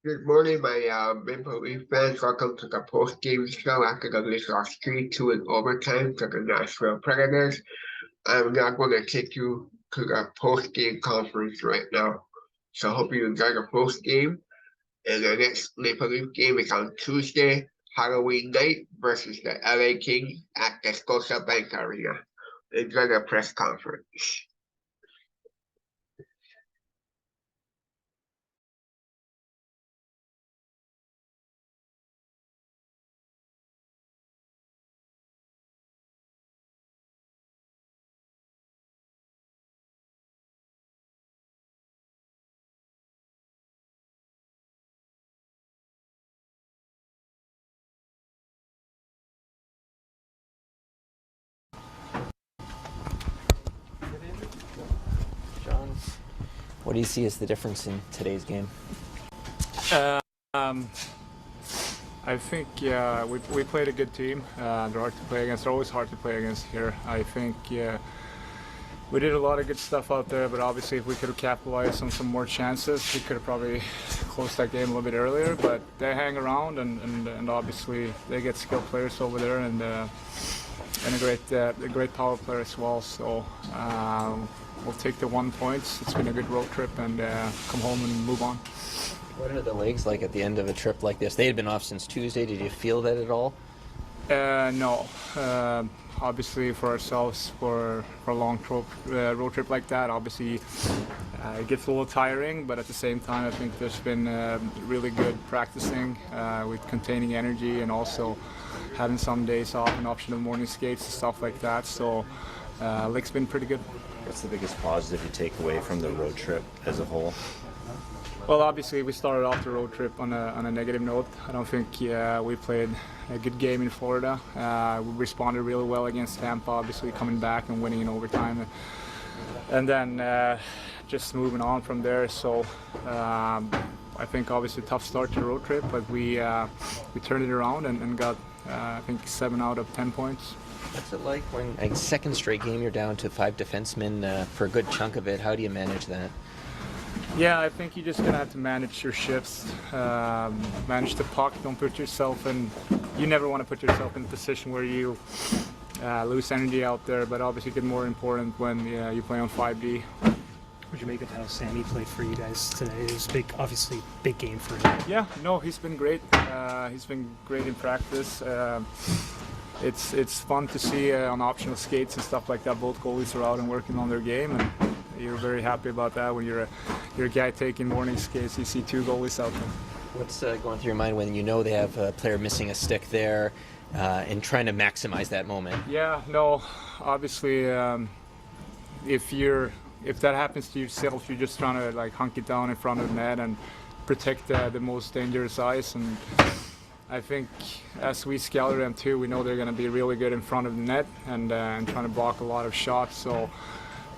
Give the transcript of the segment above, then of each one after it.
Good morning, my Maple Leaf fans. Welcome to the post-game show after the Leafs lost 3-2 in overtime to the Nashville Predators. I'm not going to take you to the post-game conference right now. So I hope you enjoy the post-game. And the next Maple Leaf game is on Tuesday, Halloween night, versus the LA Kings at the Scotiabank Arena. Enjoy the press conference. John, what do you see as the difference in today's game? I think we played a good team. They're hard to play against. They're always hard to play against here. I think we did a lot of good stuff out there, but obviously if we could have capitalized on some more chances, we could have probably closed that game a little bit earlier. But they hang around, and obviously they get skilled players over there, and a great power player as well. So we'll take the 1 point. It's been a good road trip, and come home and move on. What are the legs like at the end of a trip like this? They had been off since Tuesday. Did you feel that at all? No. Obviously, for ourselves, for a long road trip like that, obviously it gets a little tiring. But at the same time, I think there's been really good practicing with containing energy, and also having some days off and optional morning skates and stuff like that. So legs been pretty good. What's the biggest positive you take away from the road trip as a whole? Well, obviously we started off the road trip on a negative note. I don't think we played a good game in Florida. We responded really well against Tampa, obviously coming back and winning in overtime, and then just moving on from there. So I think obviously a tough start to the road trip, but we turned it around and got I think 7 out of 10 points. What's it like when a second straight game you're down to 5 defensemen for a good chunk of it? How do you manage that? Yeah, I think you're just going to have to manage your shifts, manage the puck, don't put yourself in, you never want to put yourself in a position where you lose energy out there, but obviously it gets more important when you play on 5D. Would you make it how Sammy played for you guys today? It was big, obviously big game for him. Yeah, no, he's been great. He's been great in practice. It's fun to see on optional skates and stuff like that. Both goalies are out and working on their game, and you're very happy about that when you're a guy taking morning skates. You see 2 goalies out there. What's going through your mind when you know they have a player missing a stick there, and trying to maximize that moment? Yeah, no, obviously, if that happens to yourself, you're just trying to like hunk it down in front of the net and protect the most dangerous ice. And I think as we scout them too, we know they're going to be really good in front of the net and trying to block a lot of shots. So,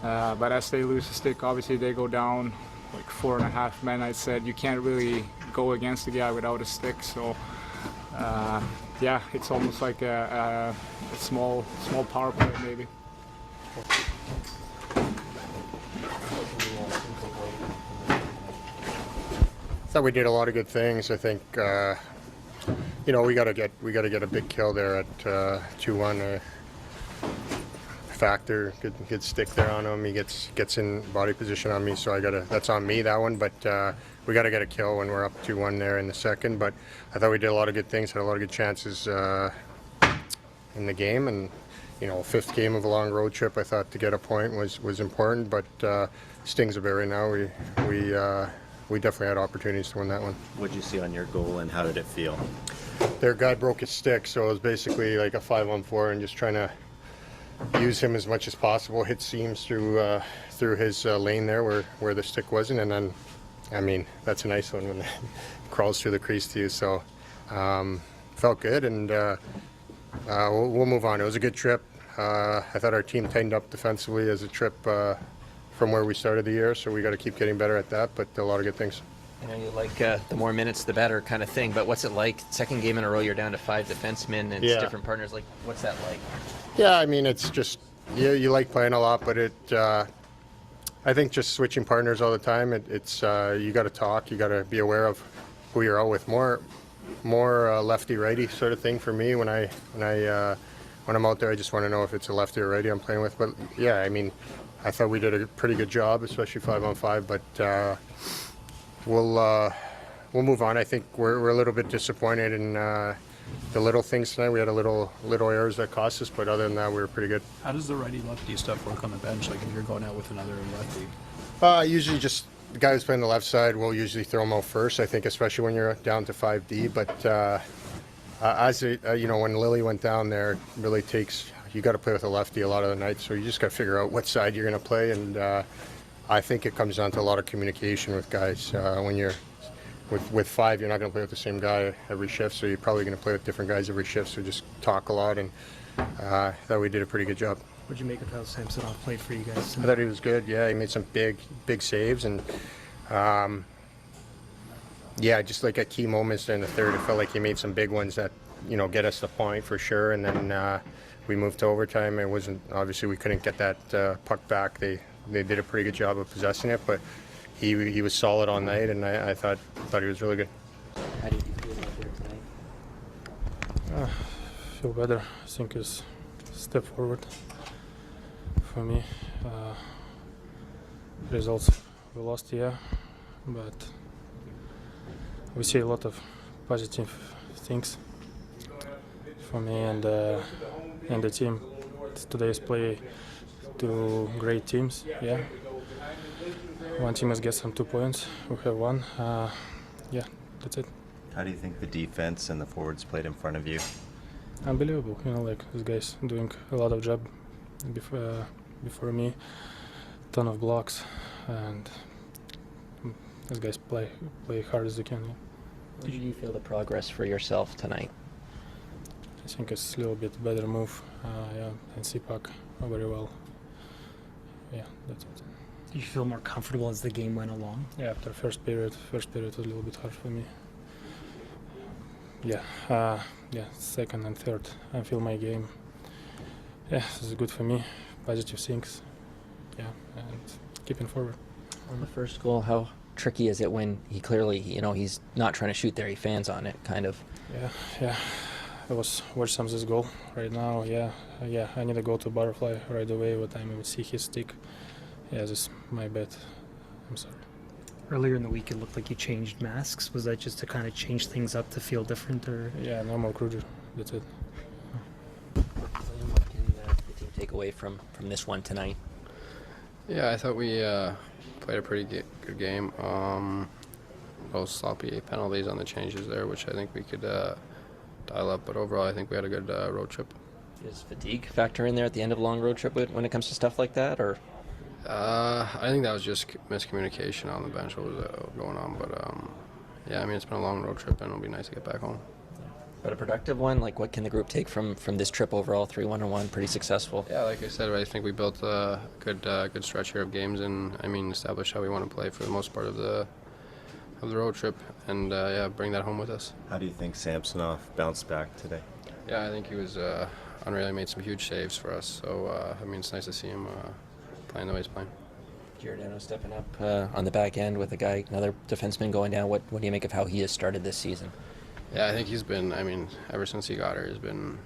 but as they lose the stick, obviously they go down like 4.5 men. I said you can't really go against the guy without a stick. So, yeah, it's almost like a small power play maybe. I thought we did a lot of good things. I think we got to get a big kill there at 2-1. Factor good stick there on him. He gets in body position on me, so that's on me, that one. But we got to get a kill when we're up 2-1 there in the second. But I thought we did a lot of good things, had a lot of good chances in the game, and 5th game of a long road trip. I thought to get a point was important, but stings a bit right now. We definitely had opportunities to win that one. What did you see on your goal, and how did it feel? Their guy broke his stick, so it was basically like a 5-on-4 and just trying to use him as much as possible, hit seams through his lane there where the stick wasn't, and then, I mean, that's a nice one when it crawls through the crease to you. So felt good, and we'll move on. It was a good trip. I thought our team tightened up defensively as a trip from where we started the year, so we got to keep getting better at that, but a lot of good things. I know you like the more minutes the better kind of thing, but what's it like? Second game in a row, you're down to 5 defensemen, and it's different partners. Like, what's that like? Yeah, I mean, it's just, you like playing a lot, but I think just switching partners all the time, it's you got to talk, you got to be aware of who you're out with. More lefty righty sort of thing for me. When I'm out there, I just want to know if it's a lefty or righty I'm playing with. But yeah, I mean, I thought we did a pretty good job, especially 5-on-5. But we'll move on. I think we're a little bit disappointed in the little things tonight. We had a little errors that cost us, but other than that, we were pretty good. How does the righty-lefty stuff work on the bench? Like if you're going out with another lefty? Usually just the guy who's playing the left side will usually throw him out first, I think, especially when you're down to 5D. But when Lily went down there, it really takes, you got to play with a lefty a lot of the nights, so you just got to figure out what side you're going to play. And I think it comes down to a lot of communication with guys. When you're with 5, you're not going to play with the same guy every shift, so you're probably going to play with different guys every shift, so just talk a lot, and I thought we did a pretty good job. What did you make of how Samsonov played for you guys? I thought he was good. Yeah, he made some big saves, and just like at key moments during the third, it felt like he made some big ones that get us the point for sure. And then we moved to overtime. It wasn't, obviously we couldn't get that puck back. They did a pretty good job of possessing it, but he was solid all night, and I thought he was really good. How do you feel about here tonight? Feel better. I think it's a step forward for me. Results we lost, yeah, but we see a lot of positive things for me and the team. Today's play 2 great teams, yeah. One team has got some 2 points. We have 1. Yeah, that's it. How do you think the defense and the forwards played in front of you? Unbelievable, like these guys doing a lot of job before me, ton of blocks, and these guys play hard as they can. Yeah. How did you feel the progress for yourself tonight? I think it's a little bit better move, and see puck very well. Yeah, that's it. Did you feel more comfortable as the game went along? Yeah, after first period was a little bit hard for me. Second and third, I feel my game. Yeah, this is good for me. Positive things. Yeah, and keeping forward. On the first goal, how tricky is it when he clearly, he's not trying to shoot there, he fans on it, kind of? Yeah. I was watching some of this goal right now. Yeah. I need to go to butterfly right away. What time I would see his stick. Yeah, this is my bad. I'm sorry. Earlier in the week, it looked like you changed masks. Was that just to kind of change things up to feel different, or? Yeah, normal Kruger. That's it. What can the team take away from this one tonight? Yeah, I thought we played a pretty good game. Those sloppy penalties on the changes there, which I think we could dial up. But overall, I think we had a good road trip. Does fatigue factor in there at the end of a long road trip when it comes to stuff like that, or? I think that was just miscommunication on the bench, what was going on. But it's been a long road trip, and it'll be nice to get back home. But a productive one? Like, what can the group take from this trip overall? 3-1-1, pretty successful. Yeah, like I said, I think we built a good stretch here of games, and established how we want to play for the most part of the road trip, and bring that home with us. How do you think Samsonov bounced back today? Yeah, I think he was unreal. He made some huge saves for us, so it's nice to see him playing the way he's playing. Giordano stepping up on the back end with another defenseman going down. What do you make of how he has started this season? Yeah, I think he's been, ever since he got here, he's been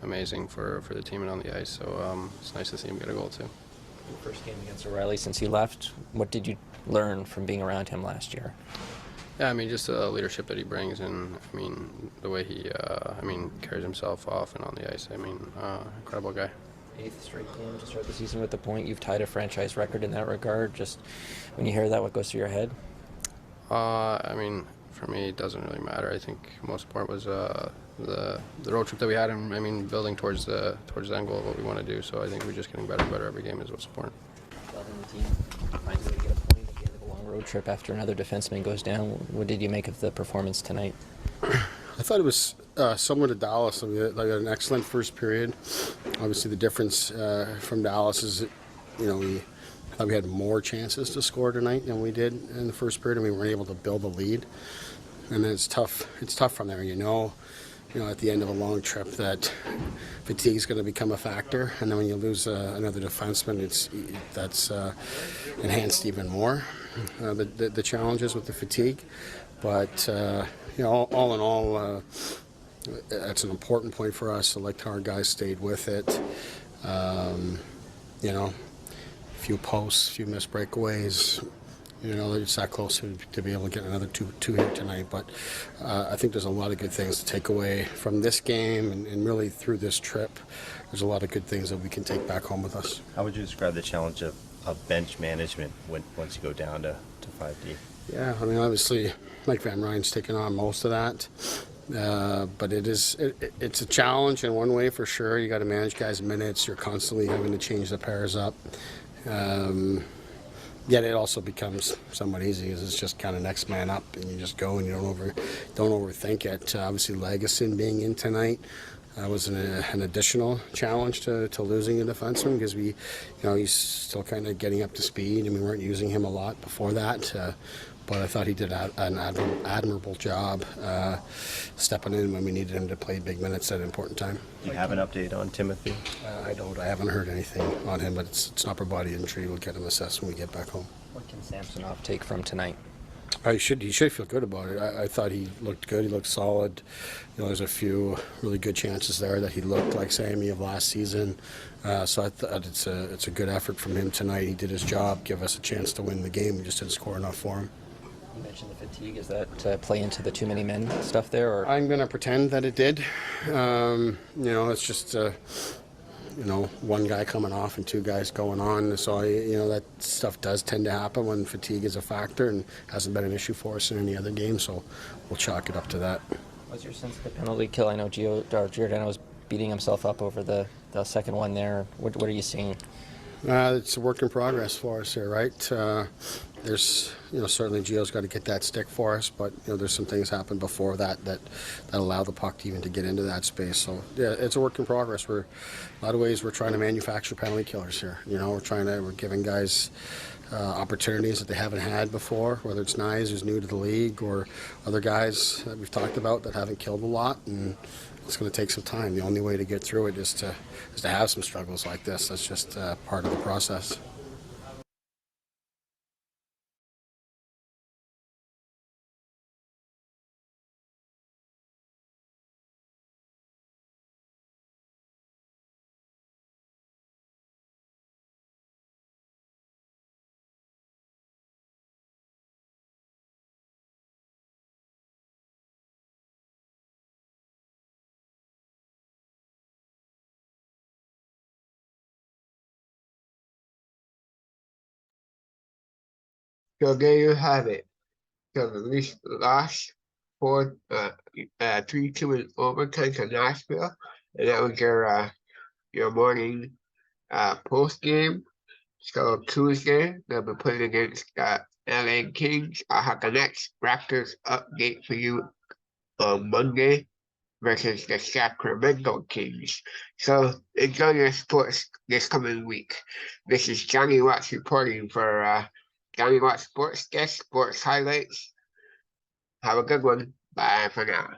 amazing for the team and on the ice, so it's nice to see him get a goal too. First game against O'Reilly since he left, what did you learn from being around him last year? Yeah, just the leadership that he brings, and the way he carries himself off and on the ice. Incredible guy. 8th straight game to start the season with the point. You've tied a franchise record in that regard. Just when you hear that, what goes through your head? For me, it doesn't really matter. I think most important was the road trip that we had, and building towards the end goal of what we want to do. So I think we're just getting better and better every game is what's important. Building the team finds a way to get a point at the end of a long road trip after another defenseman goes down. What did you make of the performance tonight? I thought it was similar to Dallas. They had an excellent first period. Obviously, the difference from Dallas is, we thought we had more chances to score tonight than we did in the first period, and we weren't able to build a lead. And then it's tough. It's tough from there. At the end of a long trip, that fatigue is going to become a factor, and then when you lose another defenseman, that's enhanced even more. the challenges with the fatigue, but all in all, that's an important point for us. I liked how our guys stayed with it. A few posts, a few missed breakaways. It's that close to be able to get another two here tonight. But I think there's a lot of good things to take away from this game and really through this trip. There's a lot of good things that we can take back home with us. How would you describe the challenge of bench management once you go down to 5D? Yeah, obviously Mike Van Ryn's taken on most of that. But it's a challenge in one way for sure. You got to manage guys' minutes. You're constantly having to change the pairs up. Yet it also becomes somewhat easy because it's just kind of next man up, and you just go and you don't overthink it. Obviously, Legason being in tonight was an additional challenge to losing a defenseman because he's still kind of getting up to speed, and we weren't using him a lot before that. But I thought he did an admirable job stepping in when we needed him to play big minutes at an important time. Do you have an update on Timothy? I don't. I haven't heard anything on him, but it's an upper body injury. We'll get him assessed when we get back home. What can Samsonov take from tonight? He should feel good about it. I thought he looked good. He looked solid. There's a few really good chances there that he looked like Sammy of last season. So I thought it's a good effort from him tonight. He did his job, give us a chance to win the game. We just didn't score enough for him. You mentioned the fatigue. Is that play into the too many men stuff there? Or? I'm going to pretend that it did. It's just one guy coming off and two guys going on. So that stuff does tend to happen when fatigue is a factor, and hasn't been an issue for us in any other game. So we'll chalk it up to that. What's your sense of the penalty kill? I know Giordano was beating himself up over the second one there. What are you seeing? It's a work in progress for us here, right? There's, certainly Gio's got to get that stick for us, but there's some things happened before that allow the puck to get into that space. So yeah, it's a work in progress. A lot of ways we're trying to manufacture penalty killers here. We're giving guys opportunities that they haven't had before, whether it's Nyes, who's new to the league, or other guys that we've talked about that haven't killed a lot, and it's going to take some time. The only way to get through it is to have some struggles like this. That's just part of the process. So there you have it. So the Leafs lost 3-2 in overtime to Nashville, and that was your morning post game. So Tuesday they'll be playing against LA Kings. I'll have the next Raptors update for you on Monday versus the Sacramento Kings. So enjoy your sports this coming week. This is Jonnywatts reporting for Jonnywatts Sports Desk Sports Highlights. Have a good one. Bye for now.